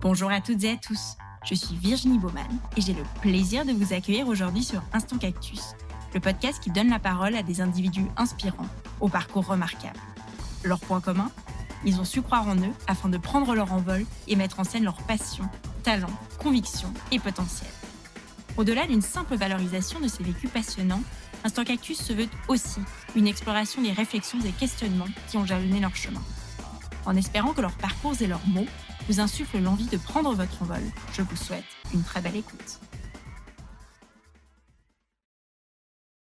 Bonjour à toutes et à tous, je suis Virginie Baumann et j'ai le plaisir de vous accueillir aujourd'hui sur Instant Cactus, le podcast qui donne la parole à des individus inspirants, au parcours remarquable. Leur point commun ? Ils ont su croire en eux afin de prendre leur envol et mettre en scène leurs passions, talents, convictions et potentiel. Au-delà d'une simple valorisation de ces vécus passionnants, Instant Cactus se veut aussi une exploration des réflexions et questionnements qui ont jalonné leur chemin. En espérant que leurs parcours et leurs mots vous insufflent l'envie de prendre votre envol, je vous souhaite une très belle écoute.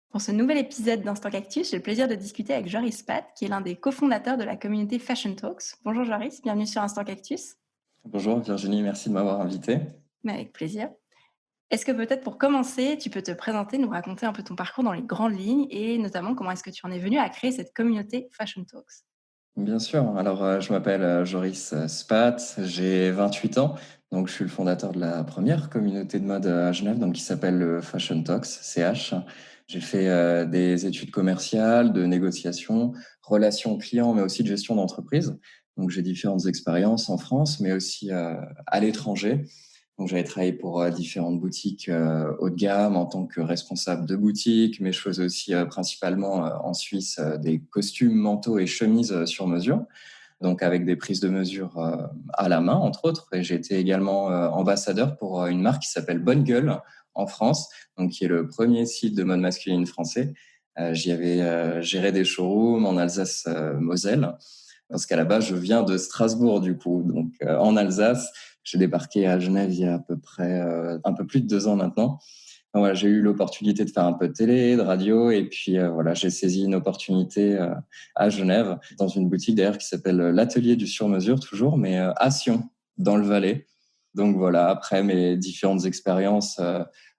Pour ce nouvel épisode d'Instant Cactus, j'ai le plaisir de discuter avec Joris Pat, qui est l'un des cofondateurs de la communauté Fashion Talks. Bonjour Joris, bienvenue sur Instant Cactus. Bonjour Virginie, merci de m'avoir invité. Mais avec plaisir. Est-ce que peut-être pour commencer, tu peux te présenter, nous raconter un peu ton parcours dans les grandes lignes et notamment comment est-ce que tu en es venu à créer cette communauté Fashion Talks ? Bien sûr, alors je m'appelle Joris Spat, j'ai 28 ans, donc je suis le fondateur de la première communauté de mode à Genève, donc qui s'appelle le Fashion Talks, CH. J'ai fait des études commerciales, de négociation, relations clients, mais aussi de gestion d'entreprise. Donc j'ai différentes expériences en France, mais aussi à l'étranger. Donc, j'avais travaillé pour différentes boutiques haut de gamme en tant que responsable de boutique, mais je faisais aussi principalement en Suisse des costumes, manteaux et chemises sur mesure, donc avec des prises de mesure à la main, entre autres. Et j'ai été également ambassadeur pour une marque qui s'appelle Bonne Gueule en France, donc qui est le premier site de mode masculine français. J'y avais géré des showrooms en Alsace-Moselle, parce qu'à la base, je viens de Strasbourg, du coup, donc en Alsace. J'ai débarqué à Genève il y a à peu près un peu plus de 2 ans maintenant. Donc, voilà, j'ai eu l'opportunité de faire un peu de télé, de radio, et puis voilà, j'ai saisi une opportunité à Genève, dans une boutique d'ailleurs qui s'appelle l'Atelier du Sur-Mesure, toujours, mais à Sion, dans le Valais. Donc voilà, après mes différentes expériences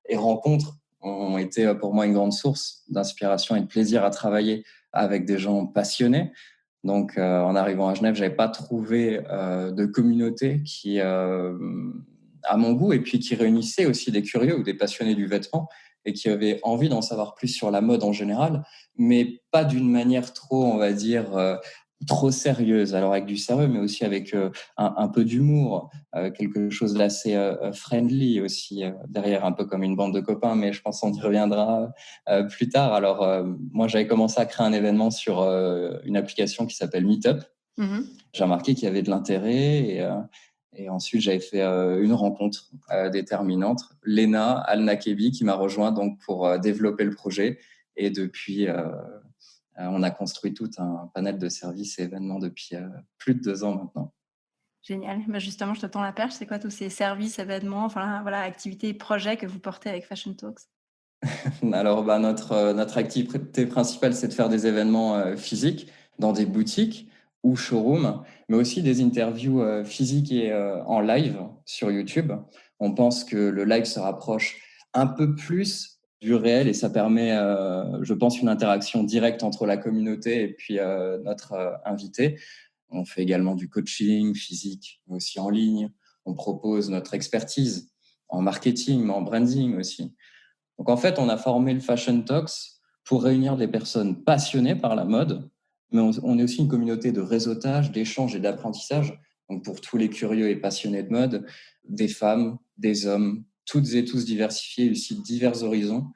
et rencontres ont été pour moi une grande source d'inspiration et de plaisir à travailler avec des gens passionnés. Donc, en arrivant à Genève, j'avais pas trouvé de communauté qui, à mon goût, et puis qui réunissait aussi des curieux ou des passionnés du vêtement et qui avaient envie d'en savoir plus sur la mode en général, mais pas d'une manière trop, on va dire, trop sérieuse. Alors avec du sérieux, mais aussi avec un peu d'humour, quelque chose d'assez friendly aussi derrière, un peu comme une bande de copains. Mais je pense qu'on y reviendra plus tard. Alors moi, j'avais commencé à créer un événement sur une application qui s'appelle Meetup. J'ai remarqué qu'il y avait de l'intérêt et ensuite j'avais fait une rencontre déterminante, Léna Al-Nakebi, qui m'a rejoint donc pour développer le projet. Et depuis, on a construit tout un panel de services et événements depuis plus de 2 ans maintenant. Génial. Bah justement, je te tends la perche. C'est quoi tous ces services, événements, enfin voilà, activités et projets que vous portez avec Fashion Talks ? Alors, notre activité principale, c'est de faire des événements physiques dans des boutiques ou showrooms, mais aussi des interviews physiques et en live sur YouTube. On pense que le live se rapproche un peu plus du réel et ça permet, je pense, une interaction directe entre la communauté et puis notre invité. On fait également du coaching physique, mais aussi en ligne. On propose notre expertise en marketing, mais en branding aussi. Donc en fait, on a formé le Fashion Talks pour réunir des personnes passionnées par la mode, mais on est aussi une communauté de réseautage, d'échange et d'apprentissage. Donc pour tous les curieux et passionnés de mode, des femmes, des hommes, toutes et tous diversifiés, aussi de divers horizons.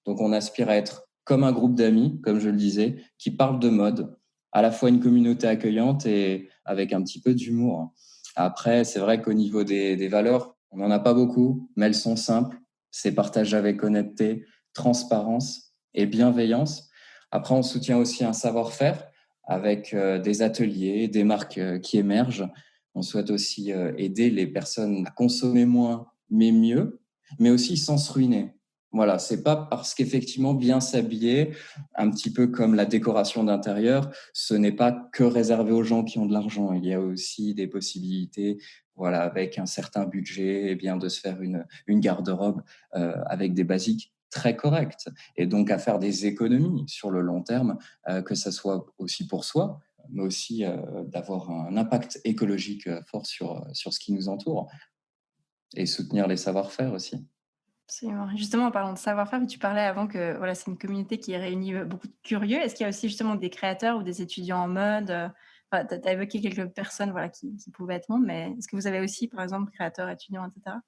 Donc on aspire à être comme un groupe d'amis, comme je le disais, qui parlent de mode, à la fois une communauté accueillante et avec un petit peu d'humour. Après, c'est vrai qu'au niveau des valeurs, on n'en a pas beaucoup, mais elles sont simples. C'est partagé avec honnêteté, transparence et bienveillance. Après, on soutient aussi un savoir-faire avec des ateliers, des marques qui émergent. On souhaite aussi aider les personnes à consommer moins, mais mieux, mais aussi sans se ruiner. Voilà, c'est pas parce qu'effectivement bien s'habiller, un petit peu comme la décoration d'intérieur, ce n'est pas que réservé aux gens qui ont de l'argent. Il y a aussi des possibilités, voilà, avec un certain budget, eh bien de se faire une garde-robe avec des basiques très correctes et donc à faire des économies sur le long terme, que ça soit aussi pour soi, mais aussi d'avoir un impact écologique fort sur ce qui nous entoure et soutenir les savoir-faire aussi. Absolument. Justement, en parlant de savoir-faire, tu parlais avant que voilà, c'est une communauté qui réunit beaucoup de curieux. Est-ce qu'il y a aussi justement des créateurs ou des étudiants en mode, Enfin, tu as évoqué quelques personnes, voilà, qui pouvaient être membres, mais est-ce que vous avez aussi, par exemple, créateurs, étudiants, et cetera?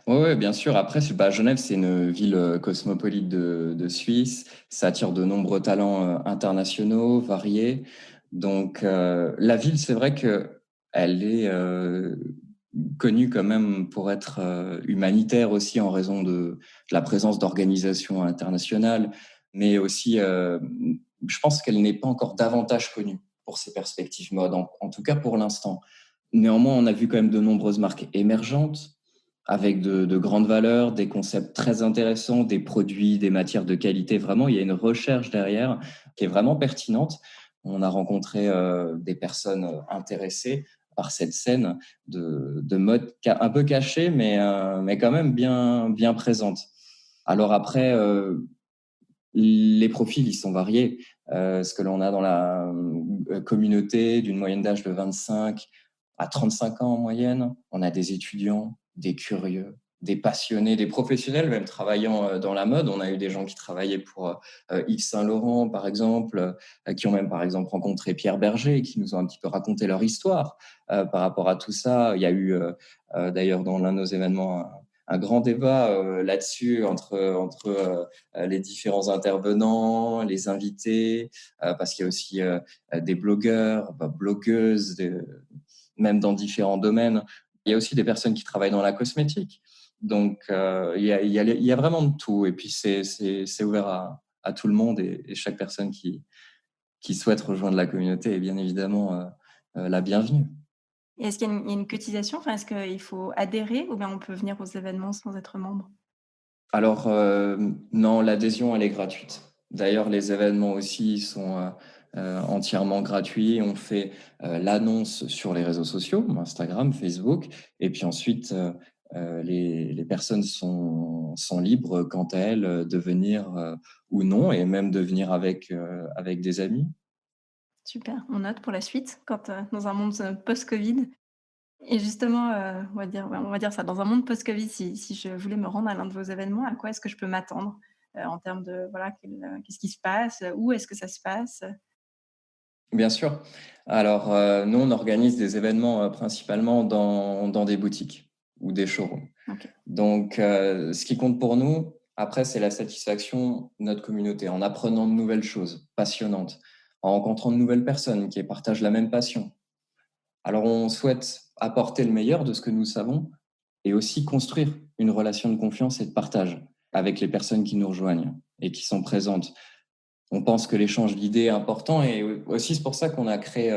Ouais, bien sûr. Après, Genève, c'est une ville cosmopolite de Suisse. Ça attire de nombreux talents internationaux, variés. Donc, la ville, c'est vrai que elle est connue quand même pour être humanitaire aussi en raison de la présence d'organisations internationales, mais aussi, je pense qu'elle n'est pas encore davantage connue pour ses perspectives mode, en tout cas pour l'instant. Néanmoins, on a vu quand même de nombreuses marques émergentes avec de grandes valeurs, des concepts très intéressants, des produits, des matières de qualité. Vraiment, il y a une recherche derrière qui est vraiment pertinente. On a rencontré des personnes intéressées par cette scène de mode un peu cachée, mais quand même bien présente. Alors après, les profils, ils sont variés. Ce que l'on a dans la communauté d'une moyenne d'âge de 25 à 35 ans en moyenne, on a des étudiants, des curieux, des passionnés, des professionnels même travaillant dans la mode. On a eu des gens qui travaillaient pour Yves Saint Laurent, par exemple, qui ont même, par exemple, rencontré Pierre Berger et qui nous ont un petit peu raconté leur histoire par rapport à tout ça. Il y a eu d'ailleurs dans l'un de nos événements un grand débat là-dessus entre les différents intervenants, les invités, parce qu'il y a aussi des blogueurs, blogueuses, même dans différents domaines. Il y a aussi des personnes qui travaillent dans la cosmétique. Donc, il y a vraiment de tout. Et puis, c'est ouvert à tout le monde et chaque personne qui souhaite rejoindre la communauté est bien évidemment la bienvenue. Et est-ce qu'il y a une cotisation? Enfin, est-ce qu'il faut adhérer ou bien on peut venir aux événements sans être membre? Alors, non, l'adhésion, elle est gratuite. D'ailleurs, les événements aussi sont entièrement gratuits. On fait l'annonce sur les réseaux sociaux, Instagram, Facebook, et puis ensuite, les personnes sont libres, quant à elles, de venir ou non, et même de venir avec des amis. Super, on note pour la suite quand, dans un monde, post-Covid. Et justement, on va dire ça, dans un monde post-Covid, si je voulais me rendre à l'un de vos événements, à quoi est-ce que je peux m'attendre? En termes de voilà, qu'est-ce qui se passe? Où est-ce que ça se passe? Bien sûr. Alors, nous, on organise des événements principalement dans des boutiques ou des showrooms. OK. Donc, ce qui compte pour nous, après, c'est la satisfaction de notre communauté, en apprenant de nouvelles choses passionnantes, en rencontrant de nouvelles personnes qui partagent la même passion. Alors, on souhaite apporter le meilleur de ce que nous savons et aussi construire une relation de confiance et de partage avec les personnes qui nous rejoignent et qui sont présentes. On pense que l'échange d'idées est important et aussi c'est pour ça qu'on a créé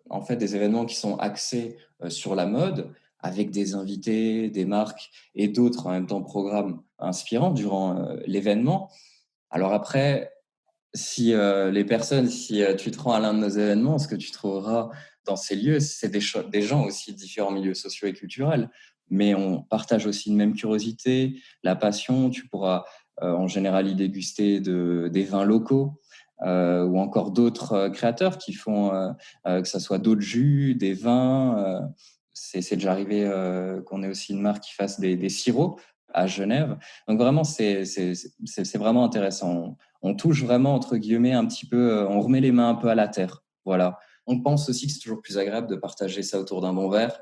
en fait des événements qui sont axés sur la mode avec des invités, des marques et d'autres en même temps programmes inspirants durant l'événement. Alors après, si tu te rends à l'un de nos événements, ce que tu trouveras dans ces lieux, c'est des gens aussi de différents milieux sociaux et culturels, mais on partage aussi une même curiosité, la passion. Tu pourras en général y déguster des vins locaux ou encore d'autres créateurs qui font que ça soit d'autres jus, des vins. C'est déjà arrivé qu'on ait aussi une marque qui fasse des sirops à Genève. Donc vraiment, c'est vraiment intéressant. On touche vraiment, entre guillemets, un petit peu, on remet les mains un peu à la terre. Voilà. On pense aussi que c'est toujours plus agréable de partager ça autour d'un bon verre.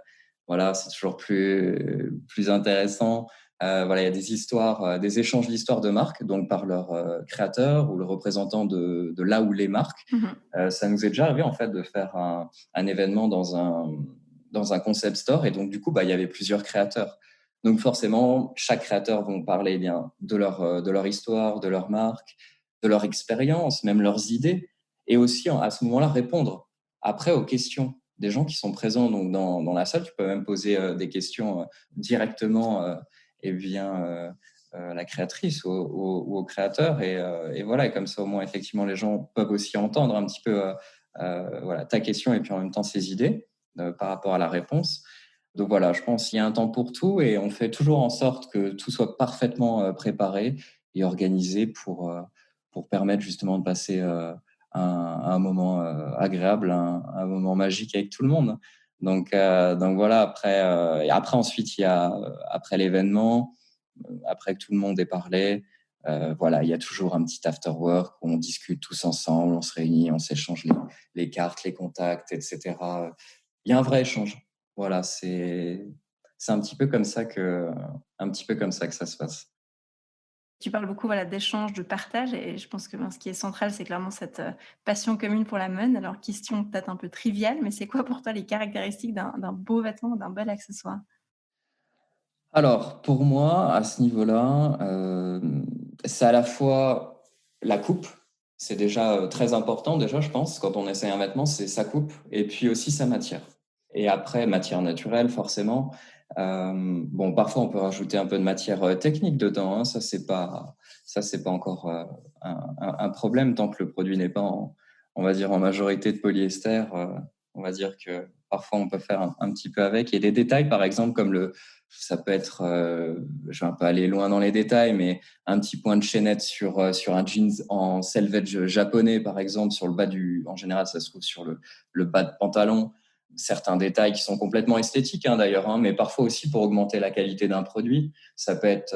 Voilà, c'est toujours plus intéressant. Voilà, il y a des histoires, des échanges d'histoires de marques, donc par leur créateur ou le représentant de là où les marques. Mmh. Ça nous est déjà arrivé en fait de faire un événement dans un concept store et donc du coup, il y avait plusieurs créateurs. Donc forcément, chaque créateur vont parler bien de leur histoire, de leur marque, de leur expérience, même leurs idées, et aussi à ce moment-là répondre après aux questions des gens qui sont présents donc dans la salle. Tu peux même poser des questions directement et bien la créatrice ou au créateur et voilà, et comme ça au moins effectivement les gens peuvent aussi entendre un petit peu voilà, ta question et puis en même temps ses idées par rapport à la réponse. Donc voilà, je pense qu'il y a un temps pour tout et on fait toujours en sorte que tout soit parfaitement préparé et organisé pour permettre justement de passer un moment agréable, un moment magique avec tout le monde. Donc voilà, et après ensuite, il y a après l'événement, après que tout le monde ait parlé, Voilà, il y a toujours un petit after work où on discute tous ensemble, on se réunit, on s'échange les cartes, les contacts, etc. Il y a un vrai échange. Voilà, c'est un petit peu comme ça que ça se passe. Tu parles beaucoup, voilà, d'échange, de partage et je pense que, ben, ce qui est central, c'est clairement cette, passion commune pour la mode. Alors question peut-être un peu triviale, mais c'est quoi pour toi les caractéristiques d'un beau vêtement, d'un bel accessoire? Alors, pour moi, à ce niveau-là, c'est à la fois la coupe, c'est déjà, très important déjà, je pense, quand on essaie un vêtement, c'est sa coupe et puis aussi sa matière et après matière naturelle forcément. Bon, parfois on peut rajouter un peu de matière, technique dedans, hein, ça c'est pas encore, un problème tant que le produit n'est pas on va dire en majorité de polyester, on va dire que parfois on peut faire un petit peu avec. Il y a des détails par exemple comme ça peut être, je vais un peu aller loin dans les détails, mais un petit point de chaînette sur un jeans en selvage japonais, par exemple, sur le bas en général, ça se trouve sur le bas de pantalon. Certains détails qui sont complètement esthétiques, hein, d'ailleurs, hein, mais parfois aussi pour augmenter la qualité d'un produit. Ça peut être,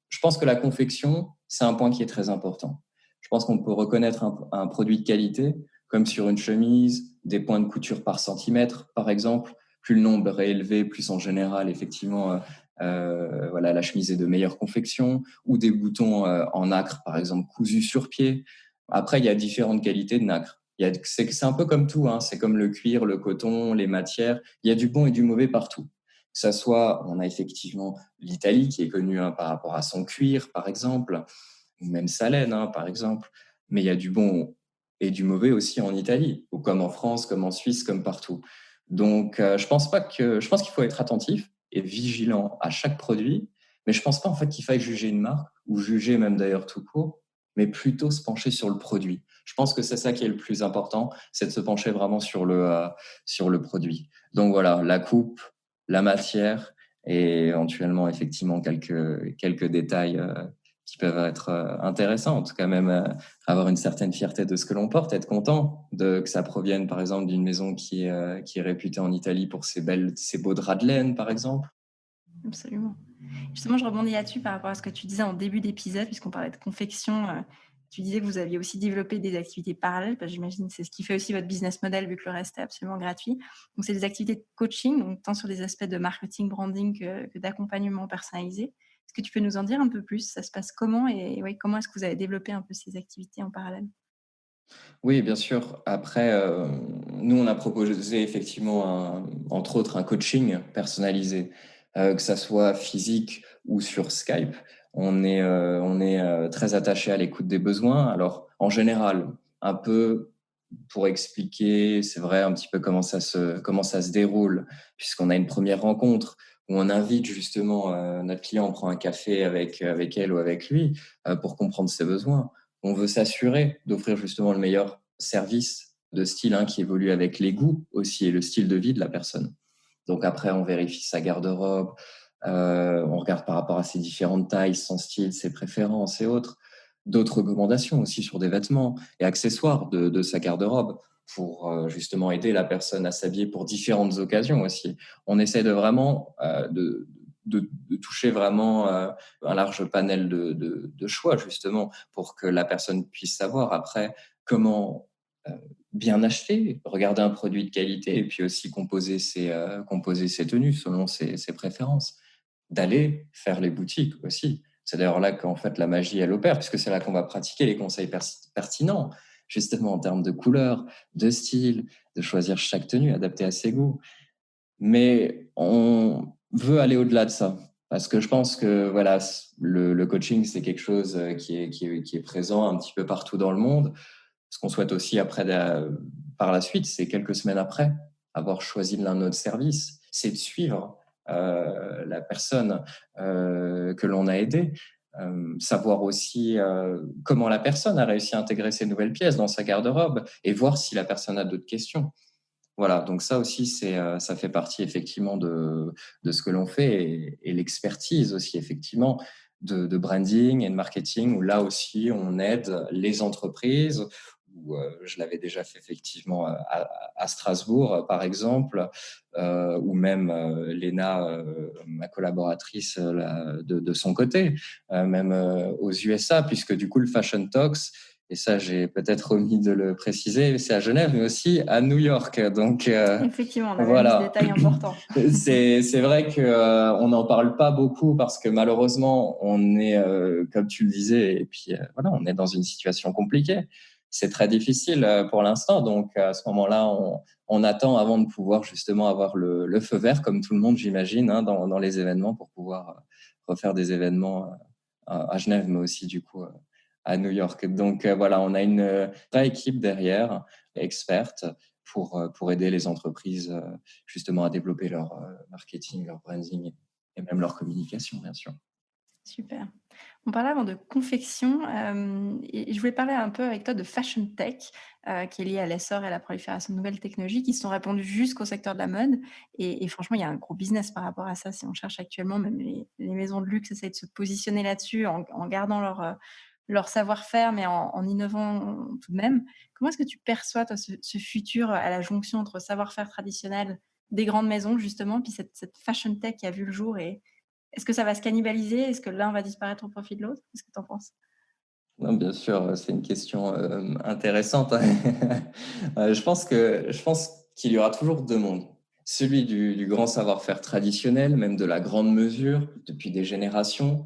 je pense que la confection, c'est un point qui est très important. Je pense qu'on peut reconnaître un produit de qualité, comme sur une chemise, des points de couture par centimètre, par exemple. Plus le nombre est élevé, plus en général, effectivement, voilà, la chemise est de meilleure confection, ou des boutons en nacre, par exemple, cousus sur pied. Après, il y a différentes qualités de nacre. C'est un peu comme tout, hein, c'est comme le cuir, le coton, les matières. Il y a du bon et du mauvais partout. Que ça soit, on a effectivement l'Italie qui est connue, hein, par rapport à son cuir, par exemple, ou même sa laine, hein, par exemple. Mais il y a du bon et du mauvais aussi en Italie, ou comme en France, comme en Suisse, comme partout. Donc, je pense qu'il faut être attentif et vigilant à chaque produit, mais je pense pas en fait qu'il faille juger une marque ou juger même d'ailleurs tout court, mais plutôt se pencher sur le produit. Je pense que c'est ça qui est le plus important, c'est de se pencher vraiment sur le produit. Donc voilà, la coupe, la matière et éventuellement effectivement quelques détails qui peuvent être intéressants, en tout cas même avoir une certaine fierté de ce que l'on porte, être content que ça provienne par exemple d'une maison qui est réputée en Italie pour ses beaux draps de laine par exemple. Absolument. Justement, je rebondis là-dessus par rapport à ce que tu disais en début d'épisode, puisqu'on parlait de confection. Tu disais que vous aviez aussi développé des activités parallèles, parce que j'imagine que c'est ce qui fait aussi votre business model, vu que le reste est absolument gratuit. Donc, c'est des activités de coaching, donc tant sur des aspects de marketing, branding que d'accompagnement personnalisé. Est-ce que tu peux nous en dire un peu plus? Ça se passe comment et ouais, comment est-ce que vous avez développé un peu ces activités en parallèle? Oui, bien sûr. Après, nous, on a proposé effectivement, entre autres, un coaching personnalisé, que ça soit physique ou sur Skype. On est très attaché à l'écoute des besoins. Alors, en général, un peu pour expliquer, c'est vrai, un petit peu comment ça se déroule, puisqu'on a une première rencontre où on invite justement notre client, on prend un café avec elle ou avec lui pour comprendre ses besoins. On veut s'assurer d'offrir justement le meilleur service de style, hein, qui évolue avec les goûts aussi et le style de vie de la personne. Donc après, on vérifie sa garde-robe, on regarde par rapport à ses différentes tailles, son style, ses préférences et autres. D'autres recommandations aussi sur des vêtements et accessoires de sa garde-robe pour justement aider la personne à s'habiller pour différentes occasions aussi. On essaie de vraiment de toucher vraiment un large panel de choix justement pour que la personne puisse savoir après comment bien acheter, regarder un produit de qualité et puis aussi composer ses tenues selon ses préférences. D'aller faire les boutiques aussi. C'est d'ailleurs là qu'en fait la magie elle opère, puisque c'est là qu'on va pratiquer les conseils pertinents, justement en termes de couleur, de style, de choisir chaque tenue adaptée à ses goûts. Mais on veut aller au-delà de ça. Parce que je pense que voilà, le coaching, c'est quelque chose qui est présent un petit peu partout dans le monde. Ce qu'on souhaite aussi après, par la suite, c'est quelques semaines après avoir choisi l'un de notre service, c'est de suivre la personne que l'on a aidée, savoir aussi comment la personne a réussi à intégrer ces nouvelles pièces dans sa garde-robe et voir si la personne a d'autres questions. Voilà, donc ça aussi, ça fait partie effectivement de ce que l'on fait et l'expertise aussi effectivement de branding et de marketing où là aussi on aide les entreprises où je l'avais déjà fait effectivement à Strasbourg, par exemple, ou même Léna, ma collaboratrice, de son côté, même aux USA, puisque du coup, le Fashion Talks, et ça, j'ai peut-être omis de le préciser, c'est à Genève, mais aussi à New York. Donc, Effectivement, on avait mis ce voilà. détail important. C'est vrai que on n'en parle pas beaucoup parce que malheureusement, on est, comme tu le disais, et puis voilà, on est dans une situation compliquée. C'est très difficile pour l'instant. Donc, à ce moment-là, on attend avant de pouvoir justement avoir le feu vert, comme tout le monde, j'imagine, hein, dans les événements pour pouvoir refaire des événements à Genève, mais aussi du coup à New York. Donc voilà, on a une vraie équipe derrière, experte, pour aider les entreprises justement à développer leur marketing, leur branding et même leur communication, bien sûr. Super. On parlait avant de confection, et je voulais parler un peu avec toi de fashion tech, qui est lié à l'essor et à la prolifération de nouvelles technologies qui se sont répandues jusqu'au secteur de la mode et franchement, il y a un gros business par rapport à ça. Si on cherche actuellement, même les maisons de luxe essayent de se positionner là-dessus en gardant leur savoir-faire, mais en innovant tout de même. Comment est-ce que tu perçois, toi, ce futur à la jonction entre savoir-faire traditionnel des grandes maisons, justement, puis cette fashion tech qui a vu le jour et est-ce que ça va se cannibaliser? Est-ce que l'un va disparaître au profit de l'autre? Qu'est-ce que tu en penses? Non, bien sûr, c'est une question intéressante. Je pense qu'il y aura toujours deux mondes. Celui du grand savoir-faire traditionnel, même de la grande mesure, depuis des générations.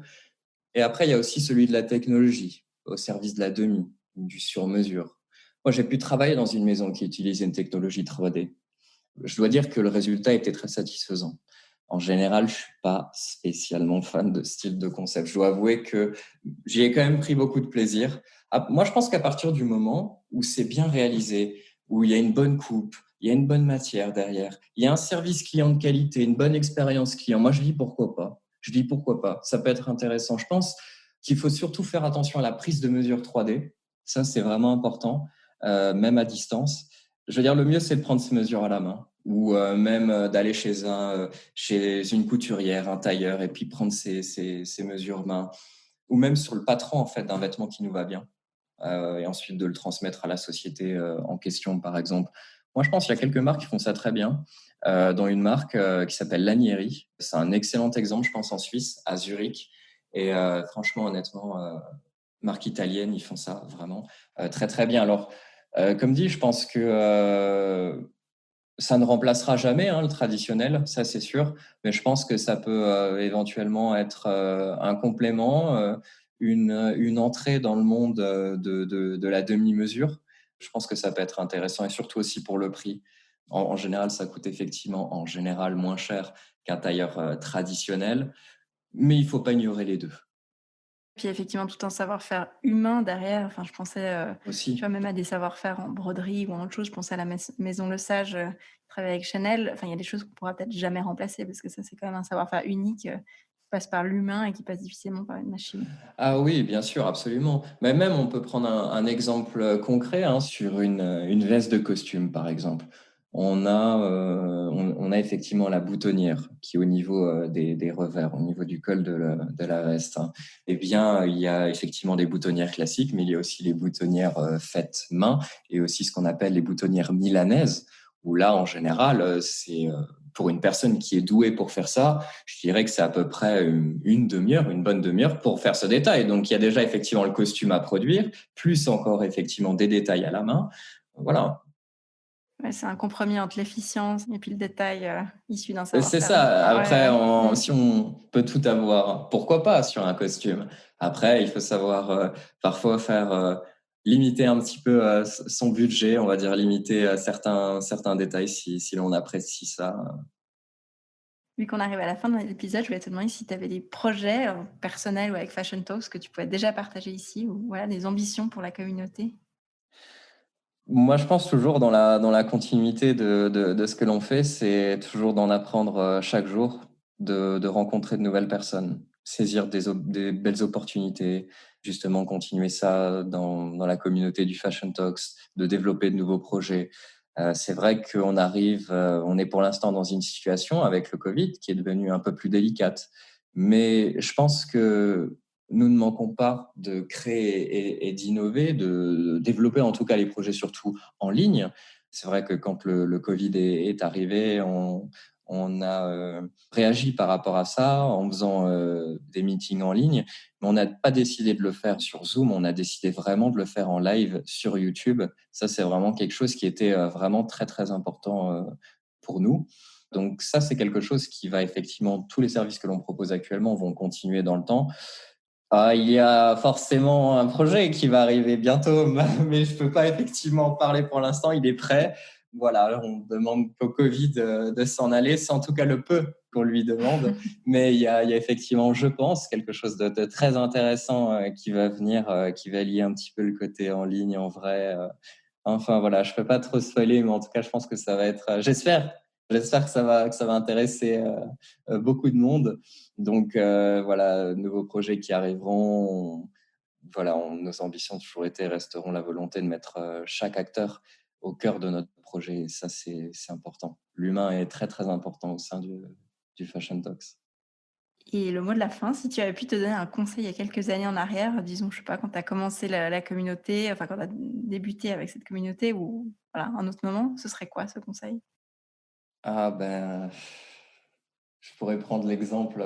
Et après, il y a aussi celui de la technologie, au service de la demi, du sur-mesure. Moi, j'ai pu travailler dans une maison qui utilisait une technologie 3D. Je dois dire que le résultat était très satisfaisant. En général, je suis pas spécialement fan de ce style de concept. Je dois avouer que j'y ai quand même pris beaucoup de plaisir. Moi, je pense qu'à partir du moment où c'est bien réalisé, où il y a une bonne coupe, il y a une bonne matière derrière, il y a un service client de qualité, une bonne expérience client, moi, je dis pourquoi pas. Je dis pourquoi pas. Ça peut être intéressant. Je pense qu'il faut surtout faire attention à la prise de mesure 3D. Ça, c'est vraiment important, même à distance. Je veux dire, le mieux, c'est de prendre ces mesures à la main ou même d'aller chez une couturière, un tailleur, et puis prendre ces mesures main, ou même sur le patron en fait d'un vêtement qui nous va bien, et ensuite de le transmettre à la société en question, par exemple. Moi, je pense qu'il y a quelques marques qui font ça très bien. Dont une marque qui s'appelle Lanieri. C'est un excellent exemple, je pense, en Suisse, à Zurich. Et franchement, honnêtement, marque italienne, ils font ça vraiment très très bien. Alors, comme dit, je pense que ça ne remplacera jamais le traditionnel, ça c'est sûr, mais je pense que ça peut éventuellement être un complément, une entrée dans le monde de la demi-mesure. Je pense que ça peut être intéressant et surtout aussi pour le prix. En général, ça coûte effectivement en général moins cher qu'un tailleur traditionnel, mais il ne faut pas ignorer les deux Puis effectivement, tout un savoir-faire humain derrière. Enfin, je pensais, tu aussi. vois, même à des savoir-faire en broderie ou en autre chose. Je pensais à la maison Le Sage, qui travaille avec Chanel. Enfin, il y a des choses qu'on pourra peut-être jamais remplacer parce que ça, c'est quand même un savoir-faire unique, qui passe par l'humain et qui passe difficilement par une machine. Ah oui, bien sûr, absolument. Mais même, on peut prendre un exemple concret sur une veste de costume, par exemple. On a effectivement la boutonnière qui est au niveau des revers, au niveau du col de la veste. Eh bien, il y a effectivement des boutonnières classiques, mais il y a aussi les boutonnières faites main et aussi ce qu'on appelle les boutonnières milanaises, où là, en général, c'est pour une personne qui est douée pour faire ça, je dirais que c'est à peu près une demi-heure, une bonne demi-heure pour faire ce détail. Donc, il y a déjà effectivement le costume à produire, plus encore effectivement des détails à la main. Voilà. Ouais, c'est un compromis entre l'efficience et puis le détail, issu d'un C'est savoir-faire ça. humain. Ouais, Après, ouais. Mmh. si on peut tout avoir, pourquoi pas sur un costume? Après, il faut savoir parfois faire limiter un petit peu son budget, on va dire limiter certains détails si l'on apprécie ça. Vu qu'on arrive à la fin de l'épisode, je voulais te demander si tu avais des projets, personnels ou avec Fashion Talks que tu pouvais déjà partager ici ou voilà, des ambitions pour la communauté? Moi, je pense toujours dans la continuité de ce que l'on fait, c'est toujours d'en apprendre chaque jour, de rencontrer de nouvelles personnes, saisir des belles opportunités, justement continuer ça dans la communauté du Fashion Talks, de développer de nouveaux projets. C'est vrai qu'on arrive, on est pour l'instant dans une situation avec le Covid qui est devenue un peu plus délicate, mais je pense que nous ne manquons pas de créer et d'innover, de développer en tout cas les projets surtout en ligne. C'est vrai que quand le Covid est arrivé, on a réagi par rapport à ça en faisant des meetings en ligne, mais on n'a pas décidé de le faire sur Zoom, on a décidé vraiment de le faire en live sur YouTube. Ça, c'est vraiment quelque chose qui était vraiment très, très important pour nous. Donc ça, c'est quelque chose qui va effectivement, tous les services que l'on propose actuellement vont continuer dans le temps. Il y a forcément un projet qui va arriver bientôt, mais je ne peux pas effectivement en parler pour l'instant. Il est prêt. Voilà, on demande au Covid de s'en aller. C'est en tout cas le peu qu'on lui demande. Mais il y a effectivement, je pense, quelque chose de très intéressant qui va venir, qui va lier un petit peu le côté en ligne, en vrai. Enfin, voilà, je ne peux pas trop spoiler, mais en tout cas, je pense que ça va être... J'espère que ça va intéresser beaucoup de monde. Donc, voilà, nouveaux projets qui arriveront. Voilà, nos ambitions ont toujours été et resteront la volonté de mettre chaque acteur au cœur de notre projet. Et ça, c'est important. L'humain est très, très important au sein du Fashion Talks. Et le mot de la fin, si tu avais pu te donner un conseil il y a quelques années en arrière, disons, je sais pas, quand tu as commencé la communauté, enfin quand tu as débuté avec cette communauté ou voilà, un autre moment, ce serait quoi ce conseil? Ben, je pourrais prendre l'exemple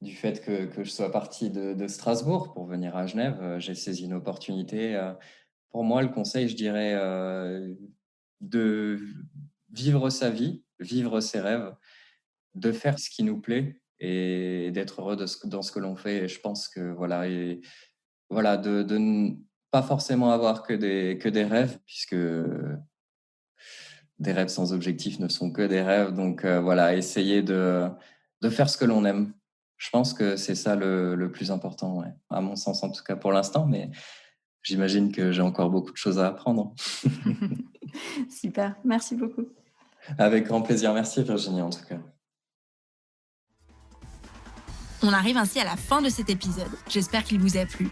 du fait que je sois parti de Strasbourg pour venir à Genève. J'ai saisi une opportunité. Pour moi, le conseil, je dirais, de vivre sa vie, vivre ses rêves, de faire ce qui nous plaît et d'être heureux dans ce que l'on fait. Et je pense que voilà, de ne pas forcément avoir que des rêves, puisque des rêves sans objectif ne sont que des rêves. Donc voilà, essayer de faire ce que l'on aime. Je pense que c'est ça le plus important, ouais. À mon sens en tout cas pour l'instant, mais j'imagine que j'ai encore beaucoup de choses à apprendre. Super, merci beaucoup. Avec grand plaisir. Merci Virginie en tout cas. On arrive ainsi à la fin de cet épisode. J'espère qu'il vous a plu.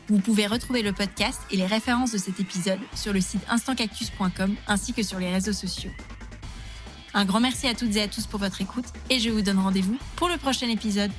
Vous pouvez retrouver le podcast et les références de cet épisode sur le site instantcactus.com ainsi que sur les réseaux sociaux. Un grand merci à toutes et à tous pour votre écoute et je vous donne rendez-vous pour le prochain épisode.